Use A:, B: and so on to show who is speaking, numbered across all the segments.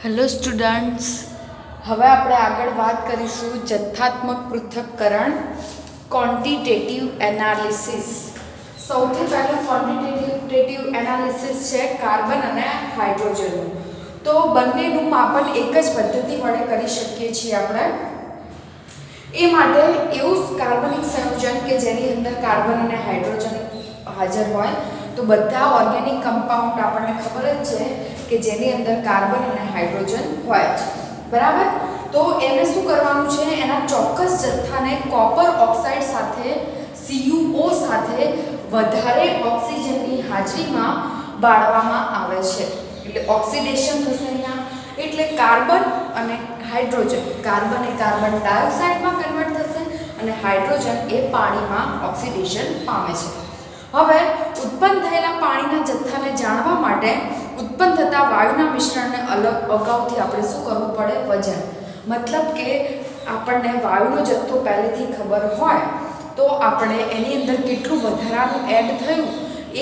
A: Hello students, હવે આપણે આગળ વાત કરીશું જથ્થાત્મક પૃથક્કરણ ક્વોન્ટિટેટિવ એનાલિસિસ. સૌથી પહેલું ક્વોન્ટિટેટિવ એનાલિસિસ છે કાર્બન અને હાઇડ્રોજનનું. તો બંનેનું માપન એક જ પદ્ધતિ વડે કરી શકીએ છીએ આપણે. એ માટે એવું કાર્બનિક સંયોજન કે જેની અંદર કાર્બન અને હાઇડ્રોજન હાજર હોય, તો બધા ઓર્ગેનિક કમ્પાઉન્ડ આપણને ખબર જ છે કે જેની અંદર કાર્બન અને હાઇડ્રોજન હોય છે, બરાબર. તો એને શું કરવાનું છે, એના ચોક્કસ જથ્થાને કોપર ઓક્સાઇડ સાથે CuO સાથે વધારે ઓક્સિજનની હાજરીમાં બાળવામાં આવે છે. એટલે ઓક્સિડેશન થશે અહીંયા. એટલે કાર્બન અને હાઇડ્રોજન, કાર્બન એ કાર્બન ડાયોક્સાઇડમાં કન્વર્ટ થશે અને હાઇડ્રોજન એ પાણીમાં ઓક્સિડેશન પામે છે. હવે ઉત્પન્ન થયેલા પાણીના જથ્થાને જાણવા માટે ઉત્પન્ન થતા વાયુના મિશ્રણને અગાઉથી આપણે શું કરવું પડે, વજન. મતલબ કે આપણને વાયુનો જથ્થો પહેલેથી ખબર હોય તો આપણે એની અંદર કેટલું વધારાનું એડ થયું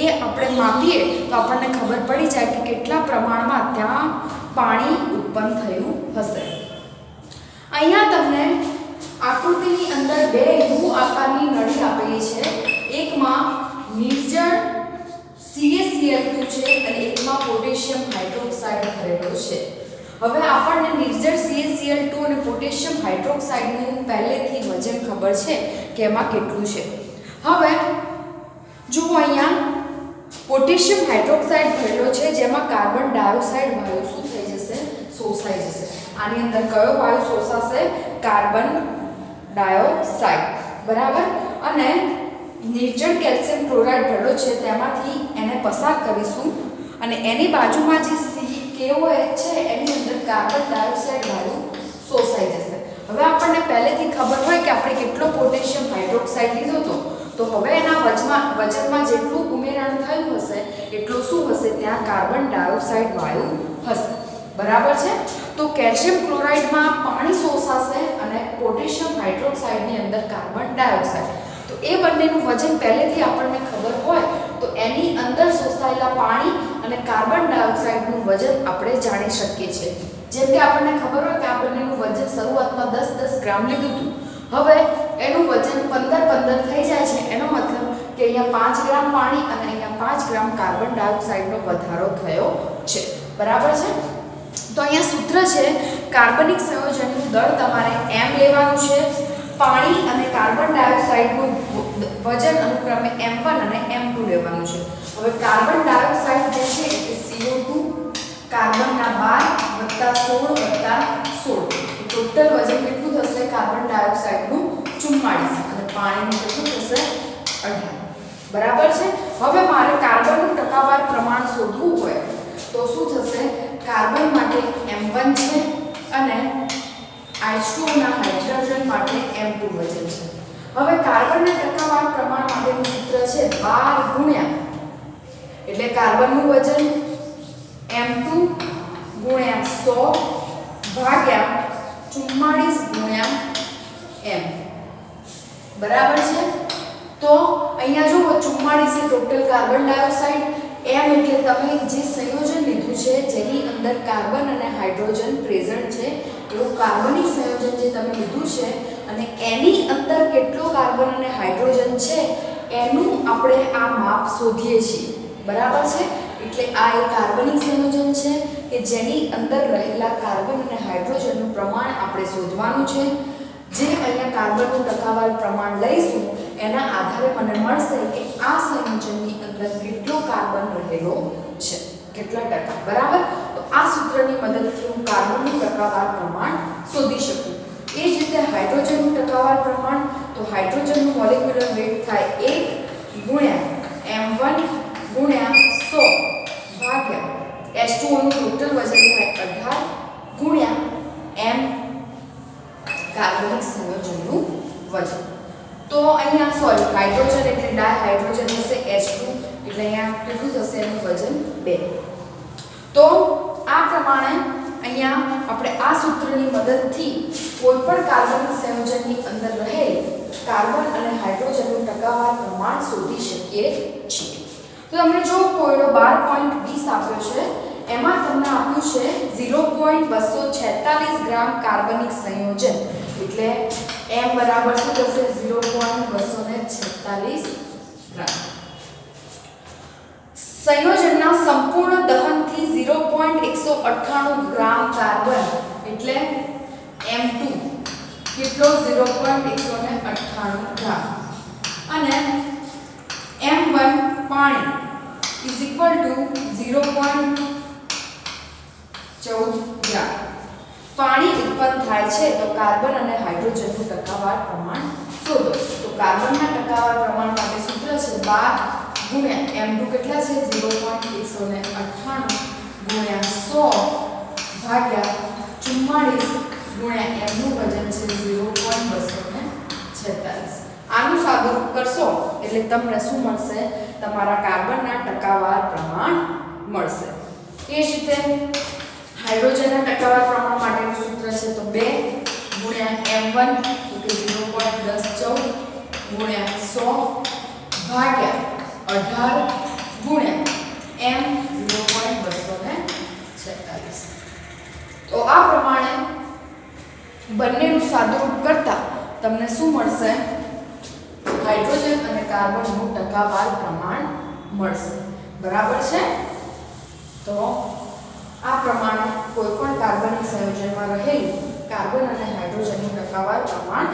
A: એ આપણે માપીએ તો આપણને ખબર પડી જાય કે કેટલા પ્રમાણમાં ત્યાં પાણી ઉત્પન્ન થયું હશે. અહીંયા તમને આકૃતિની અંદર બે યુ આકારની નળી આપેલી છે. એકમાં નિર્જળ CaCl2 છે અને એકમાં પોટેશિયમ હાઇડ્રોક્સાઇડ ભરેલો છે. હવે આપણને નિર્જળ CaCl2 અને પોટેશિયમ હાઇડ્રોક્સાઇડનું પહેલેથી વજન ખબર છે કે એમાં કેટલું છે. હવે જુઓ, અહીંયા પોટેશિયમ હાઇડ્રોક્સાઇડ ભરેલો છે જેમાં કાર્બન ડાયોક્સાઇડ વાયુ શું થઈ જશે, શોષાઈ જશે. આની અંદર કયો વાયુ શોષાશે, કાર્બન ડાયોક્સાઇડ, બરાબર. અને નિર્જળ કેલ્શિયમ ક્લોરાઇડ ભરેલો છે તેમાંથી એને પસાર કરીશું અને એની બાજુમાં જે CaOH છે એની અંદર કાર્બન ડાયોક્સાઇડ વાયુ શોષાઈ જશે. હવે આપણને પહેલેથી ખબર હોય કે આપણે કેટલો પોટેશિયમ હાઇડ્રોક્સાઇડ લીધો હતો, તો હવે એના વજનમાં જેટલું ઉમેરણ થયું હશે એટલું શું હશે, ત્યાં કાર્બન ડાયોક્સાઇડ વાયુ હશે, બરાબર છે. તો કેલ્શિયમ ક્લોરાઇડમાં પાણી શોષાશે અને પોટેશિયમ હાઇડ્રોક્સાઇડની અંદર કાર્બન ડાયોક્સાઇડ. તો એ બંનેનું વજન પહેલેથી આપણને ખબર હોય તો એની અંદર શોષાયેલા પાણી અને કાર્બન ડાયોક્સાઇડનું વજન આપણે જાણી શકીએ છીએ. જેમ કે આપણને ખબર હોય કે આ બંનેનું વજન શરૂઆતમાં 10-10 ગ્રામ લીધું હતું, હવે એનું વજન 15-15 થઈ જાય છે. એનો મતલબ કે અહીંયા 5 ગ્રામ પાણી અને અહીંયા 5 ગ્રામ કાર્બન ડાયોક્સાઇડનો વધારો થયો છે, બરાબર છે. તો અહીંયા સૂત્ર છે, કાર્બનિક સંયોજનનું દળ તમારે m લેવાનું છે. પાણી અને કાર્બન ડાયોક્સાઇડનું વજન અનુક્રમે m1 અને m2 લેવાનું છે. હવે કાર્બન ડાયોક્સાઇડ જે છે એટલે CO2, કાર્બનના 12 + 16 ટોટલ વજન કેટલું થશે, કાર્બન ડાયોક્સાઇડનું 44 અને પાણીનું કેટલું થશે, 18, બરાબર છે. હવે મારે કાર્બનનું ટકાવાર પ્રમાણ શોધવું હોય તો શું થશે, કાર્બન માટે m1 છે અને H2O ના હાઇડ્રોજન માટે m2 વજન છે. હવે કાર્બનના ટકાવાર પ્રમાણ માટેનું સૂત્ર છે 12 ગુણ્યા, એટલે કાર્બનનું વજન m2 ગુણ્યા 100 ભાગ્યા 44 ગુણ્યા m, બરાબર છે. તો અહીંયા જુઓ 44 એ ટોટલ કાર્બન ડાયોક્સાઇડ, m એટલે તમે જે સંયોજન લીધું છે જેની અંદર કાર્બન અને હાઇડ્રોજન પ્રેઝન્ટ છે એવું કાર્બનિક સંયોજન જે તમે લીધું છે અને એની અંદર કેટલો કાર્બન અને હાઇડ્રોજન છે એનું આપણે આ માપ શોધીએ છીએ, બરાબર છે. એટલે આ એક કાર્બનિક સંયોજન છે કે જેની અંદર રહેલા કાર્બન અને હાઇડ્રોજનનું પ્રમાણ આપણે શોધવાનું છે. જે અહીંયા કાર્બનનું ટકાવાર પ્રમાણ લઈશું એના આધારે મને મળશે કે આ સંયોજનની અંદર કેટલો કાર્બન રહેલો છે, કેટલા ટકા, બરાબર. તો આ સૂત્રની મદદથી હું કાર્બનનું ટકાવાર પ્રમાણ શોધી શકું. એ જ રીતે હાઇડ્રોજનનું ટકાવાર પ્રમાણ, તો હાઇડ્રોજનનું મોલેક્યુલર વેટ થાય 1 ગુણ્યા m1 ગુણ્યા 100 ભાગ્યા H2O નું ટોટલ વજન થાય 18 ગુણ્યા m કાર્બનિક સંયોજનનું વજન. તો અહીંયા હાઇડ્રોજન એટલે ડાયહાઇડ્રોજન હશે H2, એટલે અહીંયા કેટલું થશે એનું વજન 2. તો આ પ્રમાણે અહીંયા આપણે આ સૂત્રની મદદથી કોઈ પણ કાર્બનિક સંયોજનની અંદર રહેલ કાર્બન અને હાઇડ્રોજનનું ટકાવાર પ્રમાણ શોધી શકીએ છીએ. તો તમને જો કોયડો 12.20 આપ્યો છે, એમાં તમને આપ્યું છે 0. 0.246 ગ્રામ કાર્બનિક સંયોજન એટલે m બરાબર શું થશે 0.246 ગ્રામ સંયોજનના સંપૂર્ણ દહનથી 0.198 ગ્રામ કાર્બન એટલે m2 કેટલો 0.198 ગ્રામ અને m1 પાણી is equal to 0.14 ગ્રામ પાણી ઉત્પન્ન થાય છે તો કાર્બન અને હાઇડ્રોજનનું ટકાવાર પ્રમાણ શોધો તો કાર્બનના ટકાવાર પ્રમાણ માટે સૂત્ર છે 12 ગુણ્યા m2 કેટલા છે 0.198 ગુણ્યા 100 ભાગ્યા 44 ગુણ્યા m નું વજન છે 0.246 આનું સાદુરૂપ કરશો એટલે તમને શું મળશે તમારા કાર્બનના ટકાવાર પ્રમાણ મળશે એ જ રીતે હાઇડ્રોજનના ટકાવાર પ્રમાણ માટેનું સૂત્ર છે તો 2 ગુણ્યા m1 તો કે 0.1014 ગુણ્યા 100 ભાગ્યા 18 ગુણ્યા m 0.246 તો આ પ્રમાણે બંનેનું સાદુરૂપ કરતા તમને શું મળશે હાઇડ્રોજન અને કાર્બનનું ટકાવાર પ્રમાણ મળશે બરાબર છે તો આ પ્રમાણે કોઈપણ કાર્બનિક સંયોજનમાં રહેલું કાર્બન અને હાઇડ્રોજનનું ટકાવાર પ્રમાણ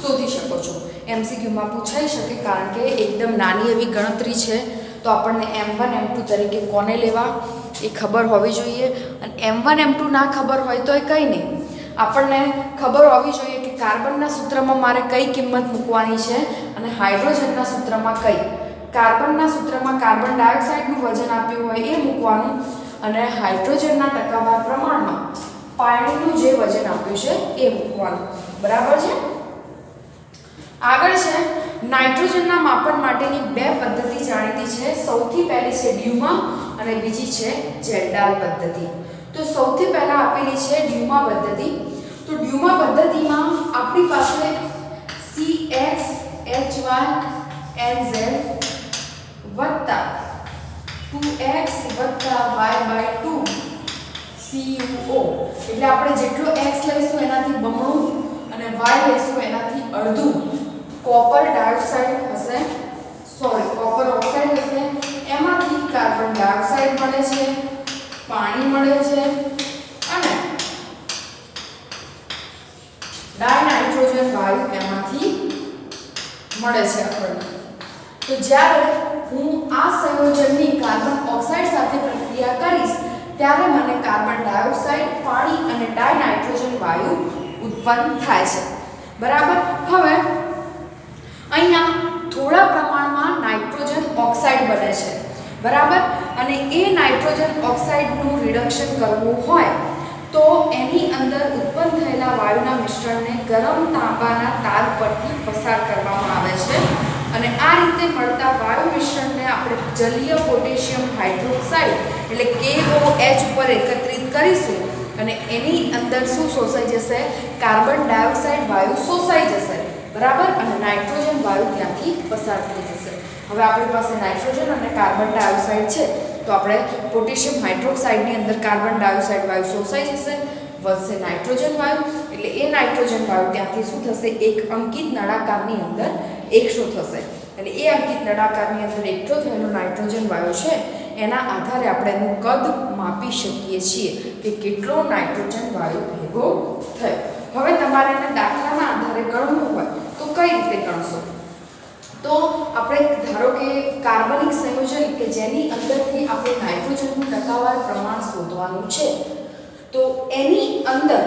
A: શોધી શકો છો એમસીક્યુમાં પૂછાઈ શકે કારણ કે એકદમ નાની એવી ગણતરી છે તો આપણને m1 m2 તરીકે કોને લેવા એ ખબર હોવી જોઈએ અને m1 m2 ના ખબર હોય તો એ કંઈ નહીં આપણને ખબર હોવી જોઈએ કે કાર્બનના સૂત્રમાં મારે કઈ કિંમત મૂકવાની છે અને હાઇડ્રોજનના સૂત્રમાં કઈ કાર્બનના સૂત્રમાં કાર્બન ડાયોક્સાઇડનું વજન આપ્યું હોય એ મૂકવાનું અને હાઇડ્રોજનના ટકાવાર પ્રમાણમાં પાણીનું જે વજન આપ્યું છે એ મૂકવાનું બરાબર છે આગળ છે નાઇટ્રોજનના માપન માટેની બે પદ્ધતિ જાણીતી છે સૌથી પહેલી છે ડ્યુમા અને બીજી છે જેલ્ડાલ પદ્ધતિ તો સૌથી પહેલા આપેલી છે ડ્યુમા પદ્ધતિ તો ડ્યુમા પદ્ધતિમાં આપણી પાસે CxHyNZ વત્તા 2x વત્તા y/2 CuO એટલે આપણે જેટલો x લઈશું એનાથી બમણું અને y લઈશું એનાથી અડધું કોપર ડાયોક્સાઇડ હશે કોપર ઓક્સાઇડ હશે એમાંથી કાર્બન ડાયોક્સાઇડ મળે છે પાણી મળે છે અને ડાયનાઇટ્રોજન વાયુ એમાંથી મળે છે આપણને તો જ્યારે હું આ સંયોજનની કાર્બન ઓક્સાઇડ સાથે પ્રક્રિયા કરીશ ત્યારે મને કાર્બન ડાયોક્સાઇડ પાણી અને ડાયનાઇટ્રોજન વાયુ ઉત્પન્ન થાય છે બરાબર હવે અહીંયા થોડા પ્રમાણમાં નાઇટ્રોજન ઓક્સાઇડ બને છે બરાબર અને એ નાઇટ્રોજન ઓક્સાઇડનું રિડક્શન કરવું હોય તો એની અંદર ઉત્પન્ન થયેલા વાયુના મિશ્રણને ગરમ તાંબાના તાર પરથી પસાર કરવામાં આવે છે અને આ રીતે મળતા વાયુ મિશ્રણને આપણે જલીય પોટેશિયમ હાઇડ્રોક્સાઇડ એટલે KOH ઉપર એકત્રિત કરીશું અને એની અંદર શું શોષાઈ જશે કાર્બન ડાયોક્સાઇડ વાયુ શોષાઈ જશે બરાબર અને નાઇટ્રોજન વાયુ ત્યાંથી પસાર થઈ જશે હવે આપણી પાસે નાઇટ્રોજન અને કાર્બન ડાયોક્સાઇડ છે તો આપણે પોટેશિયમ હાઇડ્રોક્સાઇડની અંદર કાર્બન ડાયોક્સાઇડ વાયુ શોષાઈ જશે વધશે નાઇટ્રોજન વાયુ એટલે એ નાઇટ્રોજન વાયુ ત્યાંથી શું થશે એક અંકિત નળાકારની અંદર એકઠો થશે અને એ અંકિત નળાકારની અંદર એકઠો થયેલો નાઇટ્રોજન વાયુ છે એના આધારે આપણે એનું કદ માપી શકીએ છીએ કે કેટલો નાઇટ્રોજન વાયુ ભેગો થયો હવે તમારે એને દાખલાના આધારે ગણવું હોય તો કઈ રીતે ગણશો તો આપણે ધારો કે કાર્બનિક સંયોજન કે જેની અંદરથી આપણે નાઇટ્રોજનનું ટકાવાર પ્રમાણ શોધવાનું છે તો એની અંદર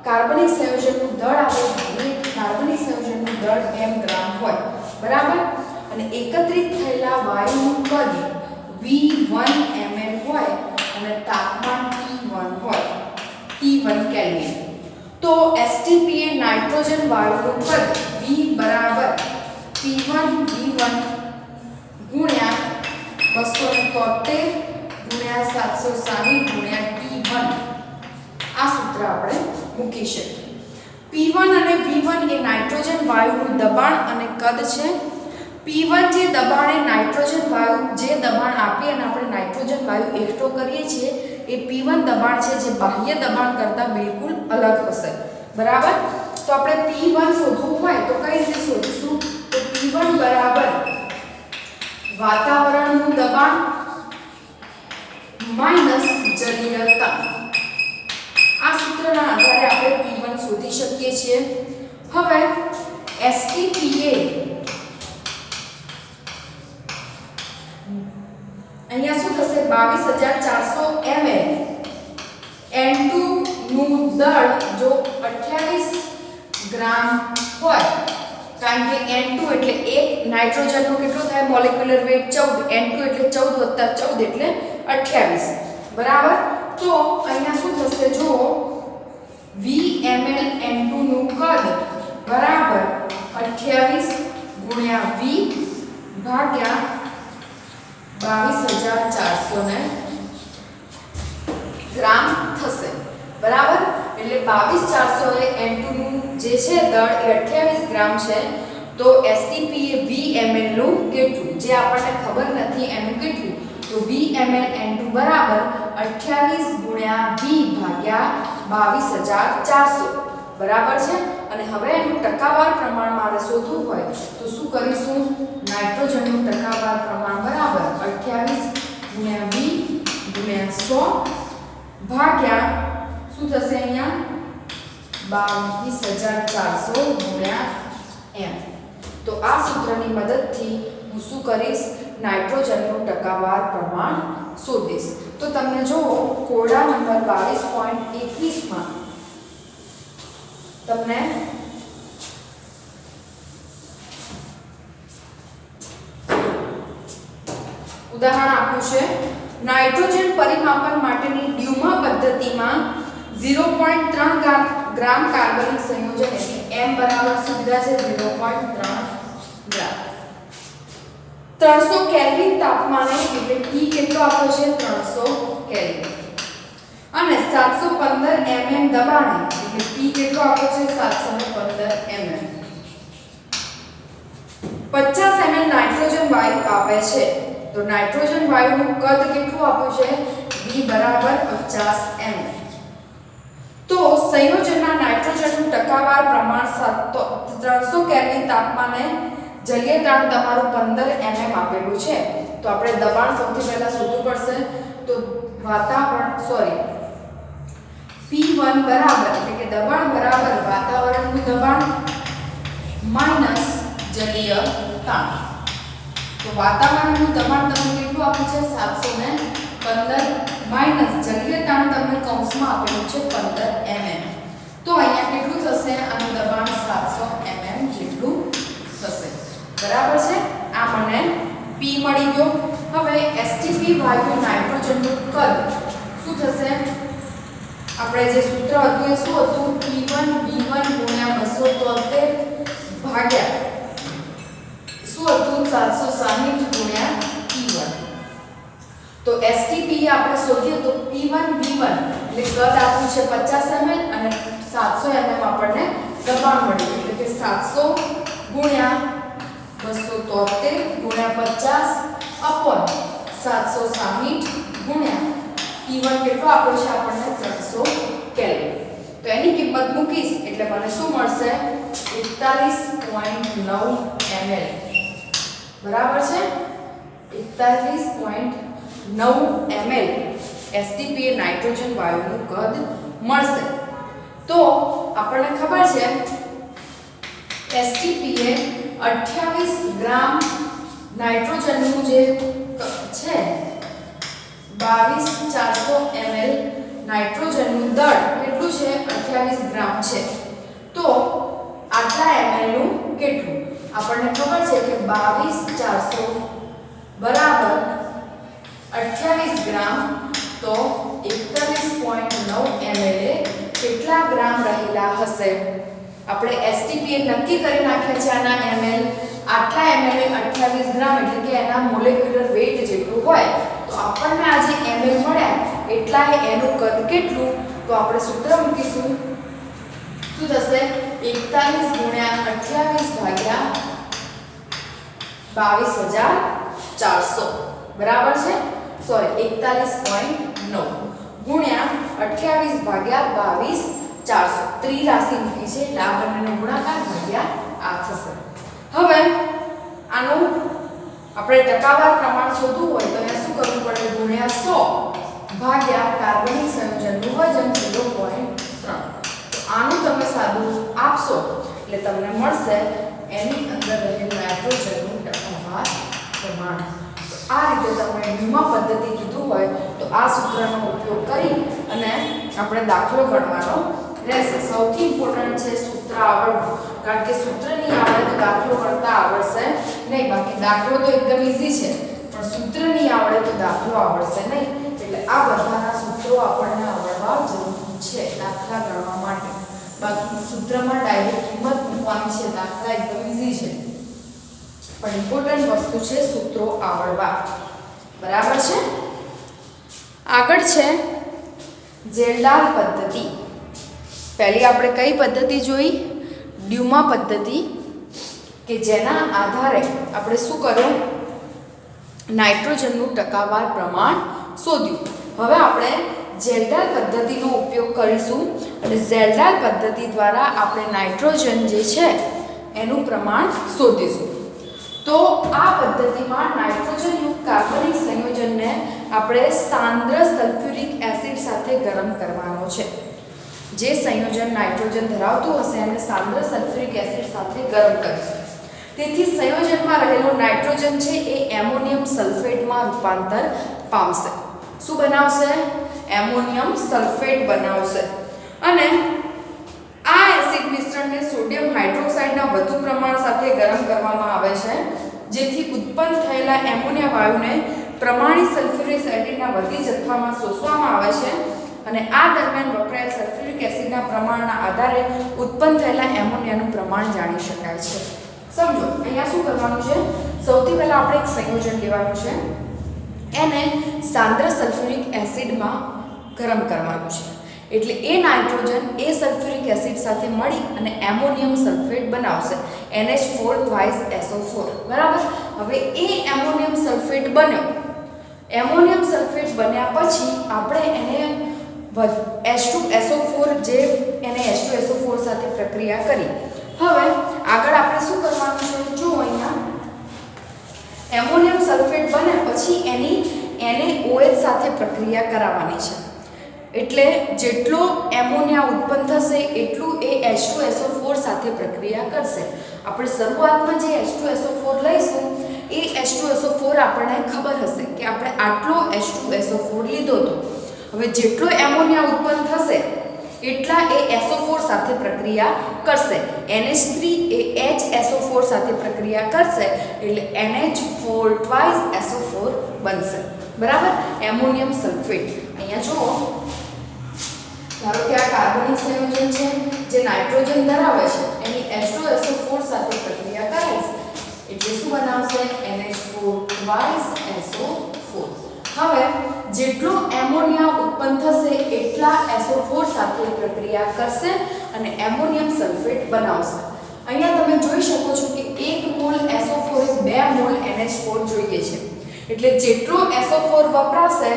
A: કાર્બનિક સંયોજનનું દળ આપણે કાર્બનિક સંયોજનનું દળ m ગ્રામ હોય બરાબર અને એકત્રિત થયેલા વાયુનું કદ V1 ml હોય અને તાપમાન T1 હોય T1 કેલ્વિન તો STP એ નાઇટ્રોજન વાયુનું કદ V બરાબર P1 V1 ગુણ્યા 273 ગુણ્યા 760 ગુણ્યા T1 આ સૂત્ર આપણે મૂકી શકીએ P1 અને V1 એ નાઇટ્રોજન વાયુનું દબાણ અને કદ છે P1 જે દબાણે નાઇટ્રોજન વાયુ જે દબાણ આપી અને આપણે નાઇટ્રોજન વાયુ એકઠો કરીએ છીએ એ એ P1 દબાણ છે જે બાહ્ય દબાણ કરતાં બિલકુલ અલગ હશે બરાબર તો આપણે P1 શોધવું હોય તો કઈ રીતે શોધીશું તો P1 બરાબર વાતાવરણનું દબાણ માઈનસ જલીય તાપ આ સૂત્રના આધારે આપણે P1 શોધી શકીએ છીએ હવે STP એ અહીંયા શું થશે 22400 ml N2 નું દળ જો 28 ગ્રામ હોય કારણ કે N2 એટલે એક નાઇટ્રોજનનો કેટલો થાય મોલેક્યુલર વેટ 14 N2 એટલે 14 + 14 એટલે 28 બરાબર તો અહીંયા શું થશે જો V ml N2 નું કદ બરાબર 28 × V ભાગ્યા 22400 ગ્રામ થશે બરાબર એટલે 22400 એ N2 નું જે છે દળ એ 28 ગ્રામ છે તો STP એ V ml નું કેટલું જે આપણને ખબર નથી એનું કેટલું તો V ml N2 બરાબર 28 × V ભાગ્યા 22400 બરાબર છે અને હવે એનું ટકાવાર પ્રમાણ મારે શોધવું હોય તો શું કરીશું નાઇટ્રોજનનું ટકાવાર પ્રમાણ બરાબર 28 × V × 100 ભાગ્યા શું થશે અહીંયા 22400 × m તો આ સૂત્રની મદદથી હું શું કરીશ નાઇટ્રોજનનું ટકાવાર પ્રમાણ શોધીશ તો તમને જો કોડા નંબર 22.21 માં તમને ઉદાહરણ આપ્યું છે નાઇટ્રોજન પરિમાપન માટેની ડ્યુમા પદ્ધતિમાં 0.3 ગ્રામ કાર્બનિક સંયોજન એટલે m બરાબર સુવિધા છે 0.3 ગ્રામ 300 કેલ્વિન તાપમાને એટલે T કેટલો આપ્યો છે 300 કેલ્વિન અને 715 mm દબાણે એટલે P કેટલો આપ્યો છે 715 mm 50 ml નાઇટ્રોજન વાયુ આપે છે તો નાઇટ્રોજન વાયુનું કદ કેટલું આપ્યું છે V બરાબર 50 ml તો સંયોજનના નાઇટ્રોજનનું ટકાવાર પ્રમાણ 300 કેલ્વિન તાપમાને જલીય તાણ તમારું 15 mm આપેલું છે તો આપણે દબાણ સૌથી પહેલા શોધવું પડશે તો P1 બરાબર એટલે કે દબાણ બરાબર વાતાવરણનું દબાણ માઈનસ જલીય તાણ તો વાતાવરણનું દબાણ તમને કેટલું આપ્યું છે 715 માઈનસ જલીય તાણ તમને કૌંસમાં આપેલું છે 15 mm તો અહીંયા કેટલું થશે આનું દબાણ 700 mm જેટલું થશે બરાબર છે આ મને P મળી ગયો હવે STP વાયુ નાઇટ્રોજનનું કદ શું થશે આપણે જે સૂત્ર હતું એ શું હતું P1 V1 × 273 ભાગ્યા શું હતું 760 × P1 તો STP આપણે શોધીએ તો P1 V1 એટલે કદ આપ્યું છે 50 ml અને 700 mm આપણને દબાણ મળ્યું એટલે કે 700 × 273 × 50 760 × P1 કેટલો આપ્યો છે આપણને 300 કેલ્વિન તો એની કિંમત મૂકીશ એટલે મને શું મળશે 41.9 ml બરાબર છે 41.9 ml STP એ નાઇટ્રોજન વાયુનું કદ મળશે તો આપણને ખબર છે STP એ 28 ગ્રામ નાઇટ્રોજનનું જે છે 22400 ml નાઇટ્રોજનનું દળ કેટલું છે 28 ગ્રામ છે તો આટલા ml નું કેટલું આપણને ખબર છે કે 22400 બરાબર 28 ગ્રામ તો 41.9 ml એ કેટલા ગ્રામ રહેલા હશે આપણે STP નક્કી કરી નાખ્યા છે આના ml આટલા ml એ 28 ગ્રામ એટલે કે એના મોલેક્યુલર વેટ જેટલું હોય તો આપણને આ જે ml મળ્યા એટલા એનું કદ કેટલું તો આપણે સૂત્ર મૂકીશું શું થશે 41 × 28 ભાગ્યા 22400 બરાબર છે સોરી 41.9 ગુણ્યા 28 ભાગ્યા 22 400 ત્રિરાશિ મૂકી છે એટલે આ બંનેનો ગુણાકાર ભાગ્યા આ થશે. હવે આનું આપણે ટકાવાર પ્રમાણ શોધવું હોય તો અહીંયા શું કરવું પડે? ગુણ્યા 100 ભાગ્યા કાર્બનિક સંયોજનનું વજન 0.3. આનું તમે સાદું આપશો એટલે તમને મળશે એની અંદર રહેલ નાઇટ્રોજનનું ટકાવાર પ્રમાણ. આ રીતે તમે ન્યુમા પદ્ધતિ કીધું હોય તો આ સૂત્રનો ઉપયોગ કરી અને આપણે દાખલો ગણવાનો રહેશે. સૌથી ઇમ્પોર્ટન્ટ છે સૂત્ર આવડવું, કારણ કે સૂત્ર નહીં આવડે તો દાખલો ગણતા આવડશે નહીં. બાકી દાખલો તો એકદમ ઈઝી છે, પણ સૂત્ર નહીં આવડે તો દાખલો આવડશે નહીં. એટલે આ બધાના સૂત્રો આપણને આવડવા જરૂરી છે દાખલા ગણવા માટે. બાકી સૂત્રમાં ડાયરેક્ટ કિંમત મૂકવાની છે, દાખલા એકદમ ઈઝી છે, પણ ઇમ્પોર્ટન્ટ વસ્તુ છે સૂત્રો આવડવા. બરાબર છે. આગળ છે જેલ્ડાર પદ્ધતિ. પહેલી આપણે કઈ પદ્ધતિ જોઈ? ડ્યુમા પદ્ધતિ, કે જેના આધારે આપણે શું કર્યું? નાઇટ્રોજનનું ટકાવાર પ્રમાણ શોધ્યું. હવે આપણે જેલ્ડાર પદ્ધતિનો ઉપયોગ કરીશું અને જેલ્ડાર પદ્ધતિ દ્વારા આપણે નાઇટ્રોજન જે છે એનું પ્રમાણ શોધીશું. તો આ પદ્ધતિમાં નાઇટ્રોજનયુક્ત કાર્બનિક સંયોજનને આપણે સાંદ્ર સલ્ફ્યુરિક એસિડ સાથે ગરમ કરવાનો છે. જે સંયોજન નાઇટ્રોજન ધરાવતું હશે એને સાંદ્ર સલ્ફ્યુરિક એસિડ સાથે ગરમ કરીશું. તેથી સંયોજનમાં રહેલો નાઇટ્રોજન છે એ એમોનિયમ સલ્ફેટમાં રૂપાંતર પામશે. શું બનાવશે? એમોનિયમ સલ્ફેટ બનાવશે. અને આ એસિડ મિશ્રણને સોડિયમ હાઇડ્રોક્સાઇડના વધુ પ્રમાણ સાથે ગરમ કરવામાં આવે છે, જેથી ઉત્પન્ન થયેલા એમોનિયા વાયુને પ્રમાણિત સલ્ફ્યુરિક એસિડના વધી જથ્થામાં શોષવામાં આવે છે અને આ દરમિયાન વપરાયેલ સલ્ફ્યુરિક એસિડના પ્રમાણના આધારે ઉત્પન્ન થયેલા એમોનિયાનું પ્રમાણ જાણી શકાય છે. સમજો અહીંયા શું કરવાનું છે? સૌથી પહેલા આપણે એક સંયોજન લેવાનું છે, એને સાંદ્ર સલ્ફ્યુરિક એસિડમાં ગરમ કરવાનું છે. એટલે એ નાઇટ્રોજન એ સલ્ફ્યુરિક એસિડ સાથે મળી અને એમોનિયમ સલ્ફેટ બનાવશે, NH4 2 SO4. બરાબર. હવે એ એમોનિયમ સલ્ફેટ બન્યો. એમોનિયમ સલ્ફેટ બન્યા પછી આપણે એને H2SO4 જે એને H2SO4 સાથે પ્રક્રિયા કરી. હવે આગળ આપણે શું કરવાનું છે? જો અહીંયા એમોનિયમ સલ્ફેટ બને પછી એને OH સાથે પ્રક્રિયા કરાવવાની છે. એટલે જેટલો એમોનિયા ઉત્પન્ન થશે એટલું એ H2SO4 સાથે પ્રક્રિયા કરશે. આપણે શરૂઆતમાં જે H2SO4 લઈશું એ H2SO4 આપણને ખબર હશે કે આપણે આટલો H2SO4 લીધો હતો. હવે જેટલો એમોનિયા ઉત્પન્ન થશે એટલા એ SO4 સાથે પ્રક્રિયા કરશે. NH3 એ HSO4 સાથે પ્રક્રિયા કરશે એટલે NH4 2 SO4 બનશે. બરાબર. એમોનિયમ સલ્ફેટ અહીંયા જુઓ, ધારો કે આ કાર્બનિક સંયોજન છે જે નાઇટ્રોજન ધરાવે છે, એની H2SO4 સાથે પ્રક્રિયા કરાશે એટલે શું બનાવશે? NH4 2 SO4. હવે જેટલો એમોનિયા ઉત્પન્ન થશે એટલા SO4 સાથે પ્રક્રિયા કરશે અને એમોનિયમ સલ્ફેટ બનાવશે. અહીંયા તમે જોઈ શકો છો કે 1 મોલ SO4 એ 2 મોલ NH4 જોઈએ છે. એટલે જેટલો SO4 વપરાશે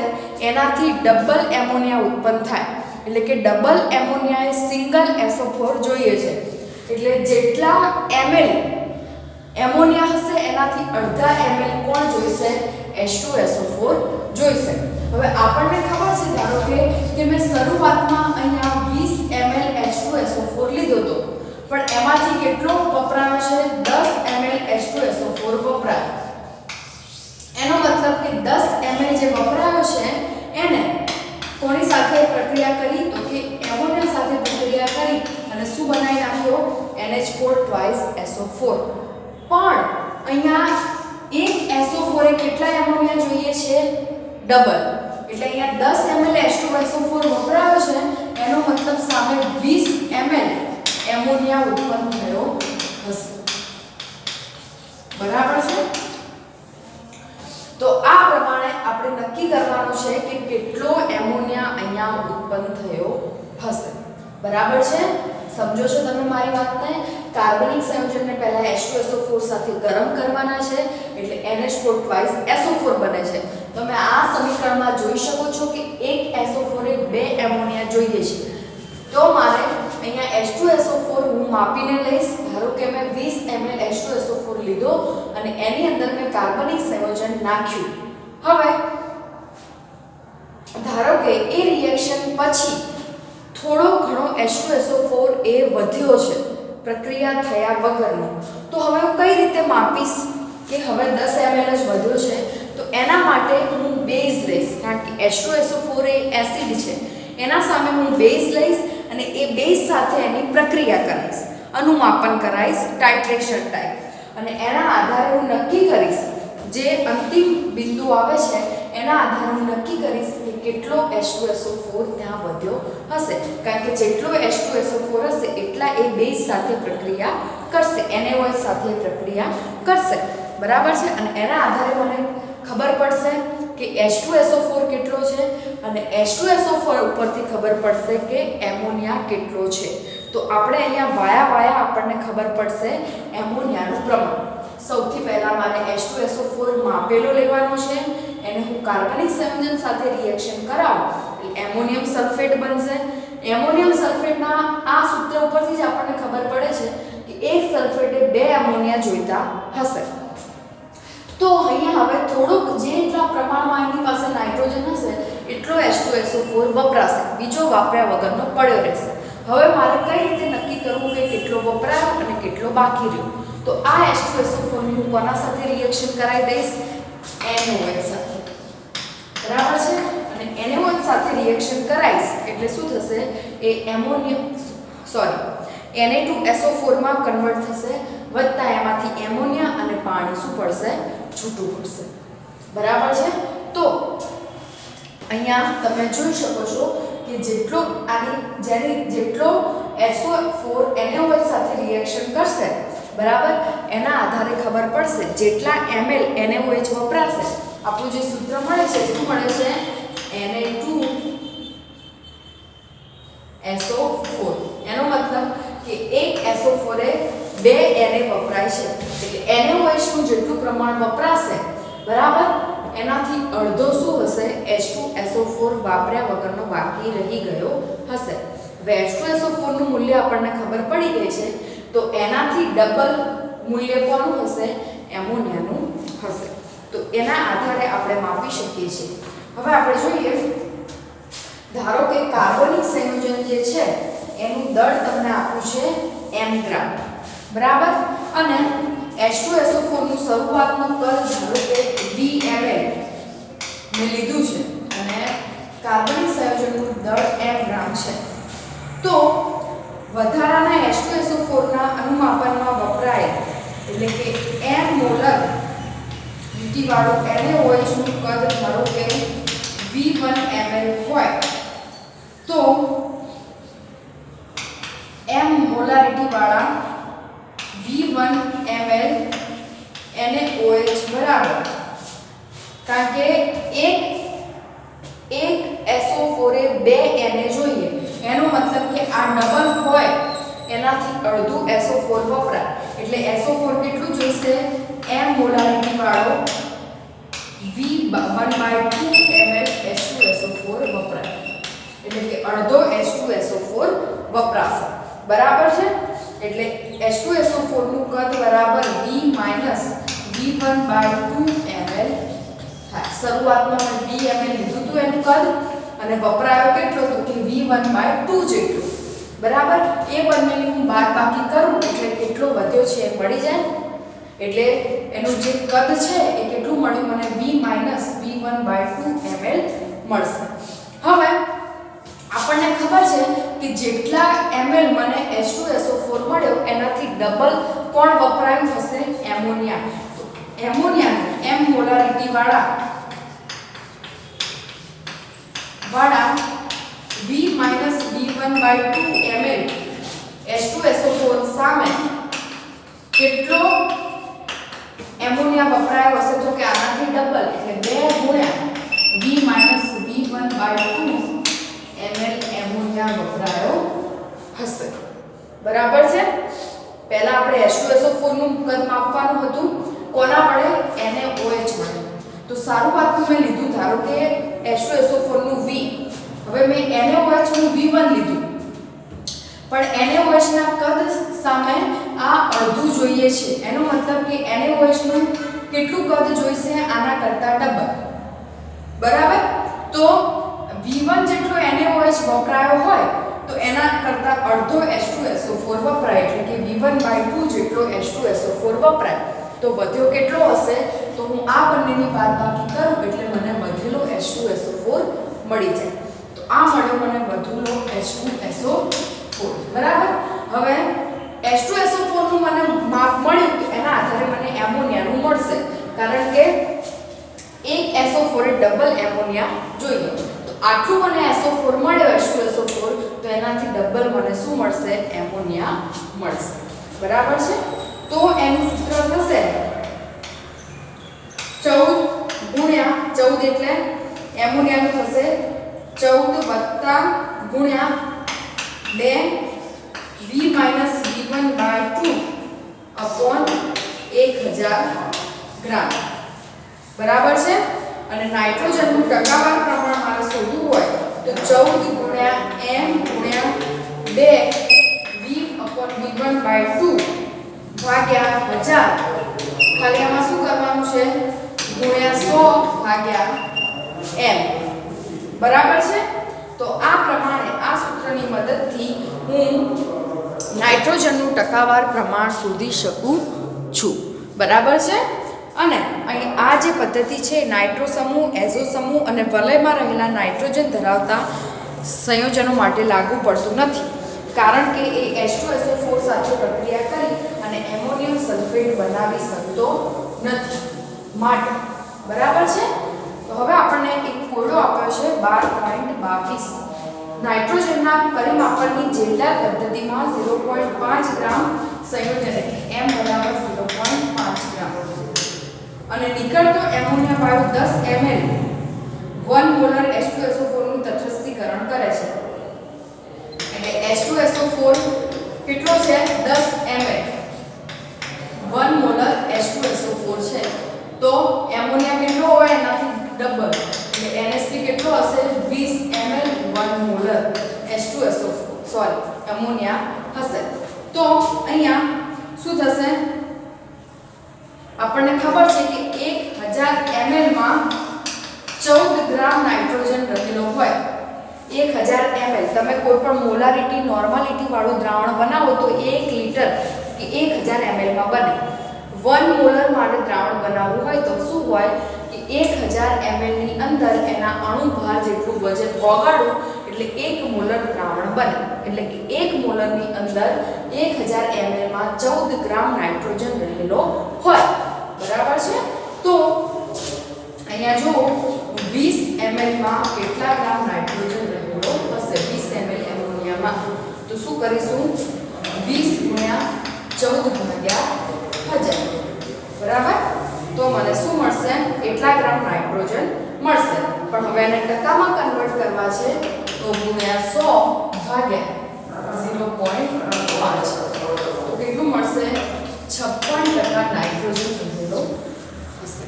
A: એનાથી ડબલ એમોનિયા ઉત્પન્ન થાય. એટલે કે ડબલ એમોનિયા એ સિંગલ SO4 જોઈએ છે. એટલે જેટલા ml એમોનિયા હશે એનાથી અડધા ml કોણ જોઈશે? H2SO4 જોઈશે. હવે આપણને ખબર છે, ધારો કે મેં શરૂઆતમાં અહીંયા 20 ml H2SO4 લીધો હતો, પણ એમાંથી કેટલો વપરાયો છે? 10 ml H2SO4 વપરાયો. એનો મતલબ કે 10 ml જે વપરાયો છે એને કોની સાથે પ્રક્રિયા કરી? તો કે એમોનિયા સાથે પ્રક્રિયા કરી અને શું બનાવી નાખ્યો? NH4 2 SO4. પણ અહીંયા એક SO4 એ કેટલા એમોનિયા જોઈએ છે? ડબલ. એટલે અહીંયા 10 ml H2SO4 વપરાયો છે, એનો મતલબ સામે 20 ml એમોનિયા ઉત્પન્ન થયો હશે. બરાબર છે. તો આ પ્રમાણે આપણે નક્કી કરવાનું છે કે કેટલો એમોનિયા અહીંયા ઉત્પન્ન થયો હશે. બરાબર છે. સમજો છો તમે મારી વાતને? કાર્બનિક સંયોજનને પહેલા H2SO4 સાથે ગરમ કરવાના છે એટલે NH4 2 SO4 બને છે. તમે આ સમીકરણમાં જોઈ શકો છો કે એક SO4 એ 2 એમોનિયા જોઈએ છે. તો મારે અહીંયા H2SO4 હું માપીને લઈશ. ધારો કે મેં 20 ml H2SO4 લીધો અને એની અંદર મેં કાર્બનિક સંયોજન નાખ્યું. હવે ધારો કે એ રિએક્શન પછી થોડો ઘણો H2SO4 એ વધ્યો છે પ્રક્રિયા થયા વગરનો. તો હવે હું કઈ રીતે માપીશ કે હવે 10 ml જ વધ્યો છે? તો એના માટે હું બેઝ લઈશ, કારણ કે H2SO4 એ એસિડ છે. એના સામે હું બેઝ લઈશ અને એ બેઝ સાથે એની પ્રક્રિયા કરાવીશ, અનુમાપન કરાવીશ ટાઇટ્રેશન ટાઈપ, અને એના આધારે હું નક્કી કરીશ, જે અંતિમ બિંદુ આવે છે એના આધારે હું નક્કી કરીશ કે કેટલો H2SO4 ત્યાં વધ્યો હશે. કારણ કે જેટલો H2SO4 હશે એટલા એ બેઝ સાથે પ્રક્રિયા કરશે, NaOH સાથે પ્રક્રિયા કરશે. બરાબર છે? અને એના આધારે મને ખબર પડશે કે H2SO4 કેટલો છે અને H2SO4 ઉપરથી ખબર પડશે કે એમોનિયા કેટલો છે. તો આપણે અહીંયા વાયા આપણને ખબર પડશે એમોનિયાનું પ્રમાણ. સૌથી પહેલા મારે H2SO4 માપેલો લેવાનો છે, એને હું કાર્બનિક સંયોજન સાથે રિએક્શન કરાવું એટલે એમોનિયમ સલ્ફેટ બનશે. એમોનિયમ સલ્ફેટના આ સૂત્ર ઉપરથી જ આપણને ખબર પડે છે કે એક સલ્ફેટે 2 એમોનિયા જોઈતા હશે. તો અહીંયા હવે થોડુંક જેટલા પ્રમાણમાં એની પાસે નાઇટ્રોજન હશે એટલો H2SO4 વપરાશે, બીજો વાપર્યા વગરનો પડ્યો રહેશે. હવે મારે કઈ રીતે નક્કી કરવું કે કેટલો વપરાયો અને કેટલો બાકી રહ્યો? તો આ H2SO4 ની હું કોના સાથે રિએક્શન કરાવી દઈશ? NaOH સાથે. બરાબર છે? અને NaOH સાથે રિએક્શન કરાવીશ એટલે શું થશે? એ Na2SO4 માં કન્વર્ટ થશે, વત્તા એમાંથી એમોનિયા અને પાણી શું પડશે? છૂટું પડશે. બરાબર છે? તો અહીંયા તમે જોઈ શકો છો કે જેટલો જેટલો SO4 NaOH સાથે રિએક્શન કરશે, બરાબર, એના આધારે ખબર પડશે જેટલા ml NaOH વપરાશે. આપણું જે સૂત્ર મળે છે શું મળે છે? Na2SO4. એનો મતલબ કે એક SO4 એ 2 Na વપરાય છે. એટલે NaOH નું જેટલું પ્રમાણ વપરાશે, બરાબર, એનાથી અડધો શું હશે? H2SO4 વાપર્યા વગરનો બાકી રહી ગયો હશે. હવે H2SO4 નું મૂલ્ય આપણને ખબર પડી ગઈ છે, તો એનાથી ડબલ મૂલ્ય કોનું હશે? એમોનિયાનું હશે. તો એના આધારે આપણે માપી શકીએ છીએ. હવે આપણે જોઈએ, ધારો કે કાર્બનિક સંયોજન જે છે એનું દળ તમને આપ્યું છે m ગ્રામ, બરાબર, અને H2SO4 નું શરૂઆતનું કદ ધારો કે 20 ml મેં લીધું છે અને કાર્બનિક સંયોજનનું દળ m ગ્રામ છે. તો વધારાના H2SO4 ના અનુમાપનમાં વપરાય એટલે કે m મોલર લીટીવાળું NaOH નું કદ ધારો કે V1 ml હોય, તો m મોલારિટી વાળા V1 ml NaOH બરાબર, કારણ કે એક SO4 એ 2 Na જોઈએ, એનો મતલબ કે આ ડબલ હોય એનાથી અડધું SO4 વપરાય. એટલે SO4 કેટલું જોઈશે? m મોલારિટી વાળો V1/2 ml H2SO4 વપરાય. એટલે કે અડધો H2SO4 વપરાશે. બરાબર છે? એટલે H2SO4 નું કદ બરાબર V - V1/2 ml થાય. શરૂઆતમાં મેં 2 ml લીધું હતું એનું કદ અને વપરાયો કેટલો? તો કે V1/2 જેટલો. બરાબર, એ બંનેની હું બાદબાકી કરું એટલે કેટલો વધ્યો છે એ મળી જાય. એટલે એનું જે કદ છે એ કેટલું મળ્યું મને? V - V1/2 ml મળશે. હવે આપણને ખબર છે કે જેટલા ml મને H2SO4 મળ્યો એનાથી ડબલ કોણ વપરાયું હશે? એમોનિયા. તો એમોનિયા m મોલારિટી વાળા V - V1/2 ml H2SO4 સામે કેટલો એમોનિયા વપરાયો હશે? તો કે આનાથી ડબલ એટલે 2 ગુણ્યા V - V1/2 ml એમોનિયા વપરાયો હશે. બરાબર છે? પહેલા આપણે H2SO4 નું કદ માપવાનું હતું, કોના વડે? NaOH વડે. તો સારું પાકું મેં લીધું, ધારો કે H2SO4 નું V હવે મેં NaOH નું V1 લીધું, પણ NaOH ના કદ સામે આ અડધું જોઈએ છે. એનો મતલબ કે NaOH નું કેટલું કદ જોઈશે? આના કરતા ડબલ. બરાબર? તો V1 જેટલો NaOH વપરાયો હોય તો એના કરતા અડધો H2SO4 વપરાય, એટલે કે V1/2 જેટલો H2SO4 વપરાય. તો વધ્યો કેટલો હશે? તો હું આ બંનેની બાદબાકી કરું એટલે મને વધેલો H2SO4 મળી જાય. તો આ મળ્યો મને વધેલો H2SO4. બરાબર? હવે H2SO4 નું મને માપ મળ્યું તો એના આધારે મને એમોનિયાનું મળશે, કારણ કે એક SO4 એ ડબલ એમોનિયા જોઈએ. તો આટલું મને SO4 મળ્યો H2SO4, તો એનાથી ડબલ મને શું મળશે? એમોનિયા મળશે. બરાબર છે? તો એનું સૂત્ર થશે 14 ગુણ્યા 14 એટલે એમોનિયાનું થશે 14 ગુણ્યા 2 V - V1/2 upon 1000 ગ્રામ. બરાબર છે? અને નાઇટ્રોજનનું ટકાવાર પ્રમાણ મારે શોધવું હોય તો 14 ગુણ્યા m ગુણ્યા 2 V upon V1/2 ભાગ્યા 1000. ખાલી આમાં શું કરવાનું છે? ગુણ્યા 100 ભાગ્યા m. બરાબર છે? તો આ પ્રમાણે આ સૂત્રની મદદથી હું નાઇટ્રોજનનું ટકાવાર પ્રમાણ શોધી શકું છું. બરાબર છે? અને અહીં આ જે પદ્ધતિ છે નાઇટ્રો સમૂહ, એઝો સમૂહ અને વલયમાં રહેલા નાઇટ્રોજન ધરાવતા સંયોજનો માટે લાગુ પડતું નથી, કારણ કે એ H2SO4 સાથે પ્રક્રિયા કરી અને એમોનિયમ સલ્ફેટ બનાવી શકતો નથી માટે. બરાબર છે? તો હવે આપણને એક કોયડો આપ્યો છે 12.22. નાઇટ્રોજનના પરિમાપનની જેલદાર પદ્ધતિમાં 0.5 ગ્રામ સંયોજન એટલે m બરાબર 0.5 ગ્રામ અને નીકળતો એમોનિયા વાયુ 10 ml 1 મોલર H2SO4 નું તટસ્થીકરણ કરે છે. એટલે H2SO4 કેટલો છે? 10 ml 1 મોલર H2SO4 છે. તો એમોનિયા કેટલો હોય? એનાથી ડબલ, એટલે NH3 કેટલો હશે? 20 ml 1 molar H2SO4 sorry ammonia હશે. તો અહીંયા શું થશે? આપણને ખબર છે કે 1000 ml માં 14 ગ્રામ નાઇટ્રોજન રહેલો હોય. 1000 ml તમે કોઈ પણ મોલારિટી નોર્માલિટી વાળું દ્રાવણ બનાવો તો 1 લિટર કે 1000 ml માં બને. 1 મોલર માટે દ્રાવણ બનાવવું હોય તો શું હોય કે 1000 ml ની અંદર એના અણુભાર જેટલું વજન ઓગાળો એટલે 1 મોલર દ્રાવણ બને. એટલે કે 1 મોલર ની અંદર 1000 ml માં 14 ગ્રામ નાઇટ્રોજન રહેલો હોય. બરાબર છે? તો અહીંયા જો 20 ml માં કેટલા ગ્રામ નાઇટ્રોજન રહેલો હશે? 20 ml એમોનિયામાં. તો શું કરીશું? 20 ગુણ્યા 14 ભાગ્યા 1000. બરાબર? તો મને શું મળશે? એટલા ગ્રામ નાઇટ્રોજન મળશે. પણ હવે એને ટકામાં કન્વર્ટ કરવા છે તો ગુણ્યા 100 ભાગ્યા 0.5. તો કેટલું મળશે? 56% નાઇટ્રોજન રહેલો હશે.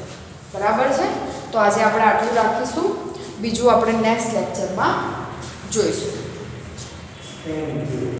A: બરાબર છે? તો આજે આપણે આટલું રાખીશું. બીજું આપણે નેક્સ્ટ લેક્ચરમાં જોઈશું.